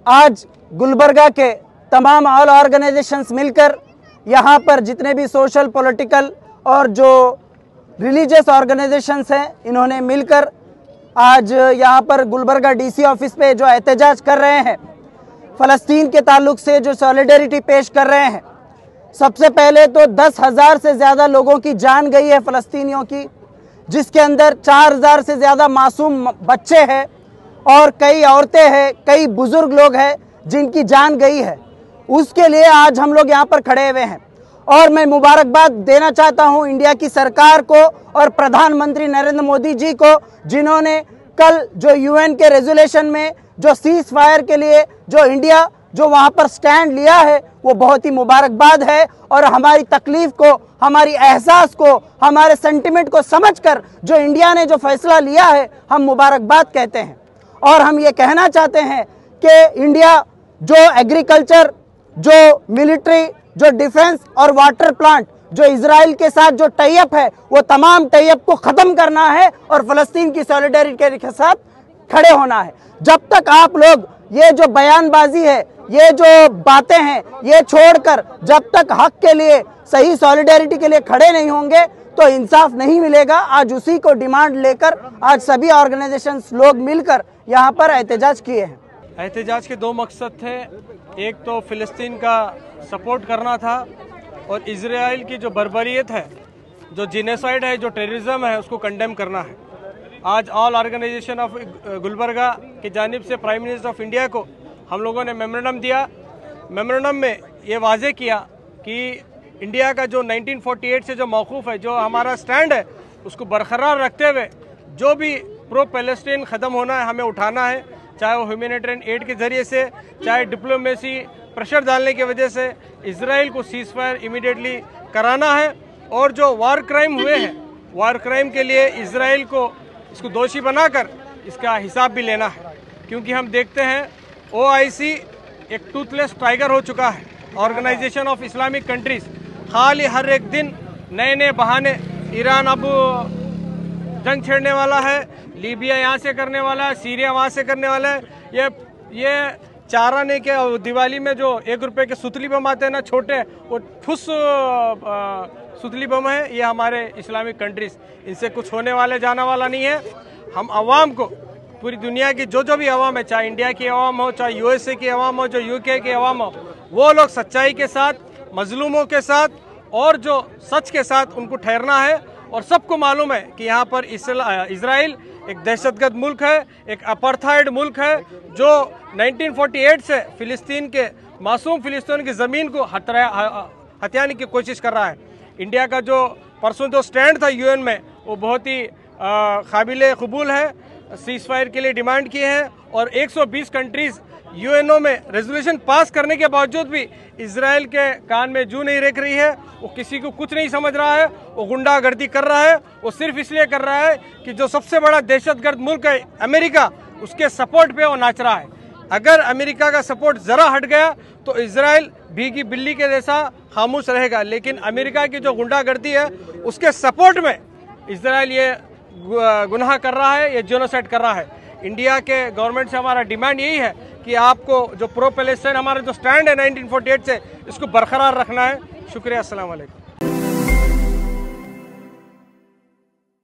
आज गुलबर्गा के तमाम ऑल ऑर्गेनाइजेशंस मिलकर यहाँ पर जितने भी सोशल पॉलिटिकल और जो रिलीजियस ऑर्गेनाइजेशंस हैं, इन्होंने मिलकर आज यहाँ पर गुलबर्गा डीसी ऑफिस पे जो एहतजाज कर रहे हैं, फ़लस्तीन के ताल्लुक से जो सॉलिडेरिटी पेश कर रहे हैं। सबसे पहले तो 10,000 से ज़्यादा लोगों की जान गई है फ़लस्तीनियों की, जिसके अंदर 4,000 से ज़्यादा मासूम बच्चे हैं और कई औरतें हैं, कई बुजुर्ग लोग हैं जिनकी जान गई है। उसके लिए आज हम लोग यहाँ पर खड़े हुए हैं और मैं मुबारकबाद देना चाहता हूँ इंडिया की सरकार को और प्रधानमंत्री नरेंद्र मोदी जी को, जिन्होंने कल जो यूएन के रेजोल्यूशन में जो सीज फायर के लिए जो इंडिया जो वहाँ पर स्टैंड लिया है, वो बहुत ही मुबारकबाद है। और हमारी तकलीफ को, हमारी एहसास को, हमारे सेंटिमेंट को समझकर जो इंडिया ने जो फैसला लिया है, हम मुबारकबाद कहते हैं। और हम ये कहना चाहते हैं कि इंडिया जो एग्रीकल्चर, जो मिलिट्री, जो डिफेंस और वाटर प्लांट जो इजराइल के साथ जो टाई अप है, वो तमाम टाई अप को ख़त्म करना है और फ़लस्तीन की सॉलिडेरिटी के साथ खड़े होना है। जब तक आप लोग ये जो बयानबाजी है, ये जो बातें हैं, ये छोड़कर जब तक हक के लिए, सही सॉलिडेरिटी के लिए खड़े नहीं होंगे तो इंसाफ नहीं मिलेगा। आज उसी को डिमांड लेकर आज सभी ऑर्गेनाइजेशंस लोग मिलकर यहाँ पर एहतजाज किए हैं। एहतजाज के दो मकसद थे, एक तो फ़िलिस्तीन का सपोर्ट करना था और इजराइल की जो बर्बरियत है, जो जेनोसाइड है, जो टेररिज्म है, उसको कंडेम करना है। आज ऑल ऑर्गेनाइजेशन ऑफ गुलबर्गा की जानिब से प्राइम मिनिस्टर ऑफ इंडिया को हम लोगों ने मेमोरेंडम दिया। मेमोरेंडम में ये वाजे किया कि इंडिया का जो 1948 से जो मौकूफ़ है, जो हमारा स्टैंड है, उसको बरकरार रखते हुए जो भी प्रो पैलेस्टीन ख़त्म होना है, हमें उठाना है, चाहे वो ह्यूमैनिटेरियन एड के ज़रिए से, चाहे डिप्लोमेसी प्रेशर डालने की वजह से इजराइल को सीज फायर इमीडिएटली कराना है। और जो वार क्राइम हुए हैं, वार क्राइम के लिए इजराइल को इसको दोषी बनाकर इसका हिसाब भी लेना है, क्योंकि हम देखते हैं OIC एक टूथलेस टाइगर हो चुका है। ऑर्गेनाइजेशन ऑफ इस्लामिक कंट्रीज़ खाली हर एक दिन नए नए बहाने, ईरान अब जंग छेड़ने वाला है, लीबिया यहाँ से करने वाला है, सीरिया वहाँ से करने वाला है। ये चारा ने के दिवाली में जो 1 रुपए के सुतली बम आते हैं ना, छोटे, वो ठुस सुतली बम है। ये हमारे इस्लामिक कंट्रीज़, इनसे कुछ होने वाले जाना वाला नहीं है। हम आवाम को, पूरी दुनिया की जो भी आवाम है, चाहे इंडिया की आवाम हो, चाहे USA की आवाम हो, जो UK की आवाम हो, वो लोग सच्चाई के साथ, मजलूमों के साथ और जो सच के साथ उनको ठहरना है। और सबको मालूम है कि यहाँ पर इजराइल एक दहशतगर्द मुल्क है, एक अपार्थाइड मुल्क है, जो 1948 से फ़िलिस्तीन के मासूम फ़िलिस्तीन की ज़मीन को हथियाने की कोशिश कर रहा है। इंडिया का जो परसों जो स्टैंड था UN में, वो बहुत ही काबिल कबूल है। सीज फायर के लिए डिमांड किए हैं और 120 कंट्रीज़ UNO में रेजोल्यूशन पास करने के बावजूद भी इजराइल के कान में जू नहीं रख रही है। वो किसी को कुछ नहीं समझ रहा है, वो गुंडागर्दी कर रहा है। वो सिर्फ इसलिए कर रहा है कि जो सबसे बड़ा दहशतगर्द मुल्क है अमेरिका, उसके सपोर्ट पे वो नाच रहा है। अगर अमेरिका का सपोर्ट ज़रा हट गया तो इजराइल भीगी बिल्ली के जैसा खामोश रहेगा, लेकिन अमेरिका की जो गुंडागर्दी है, उसके सपोर्ट में इजराइल ये गुनाह कर रहा है, ये जेनोसाइड कर रहा है। इंडिया के गवर्नमेंट से हमारा डिमांड यही है कि आपको जो प्रो पैलेस्टाइन हमारा जो स्टैंड है 1948 से, इसको बरकरार रखना है। शुक्रिया, अस्सलाम वालेकुम।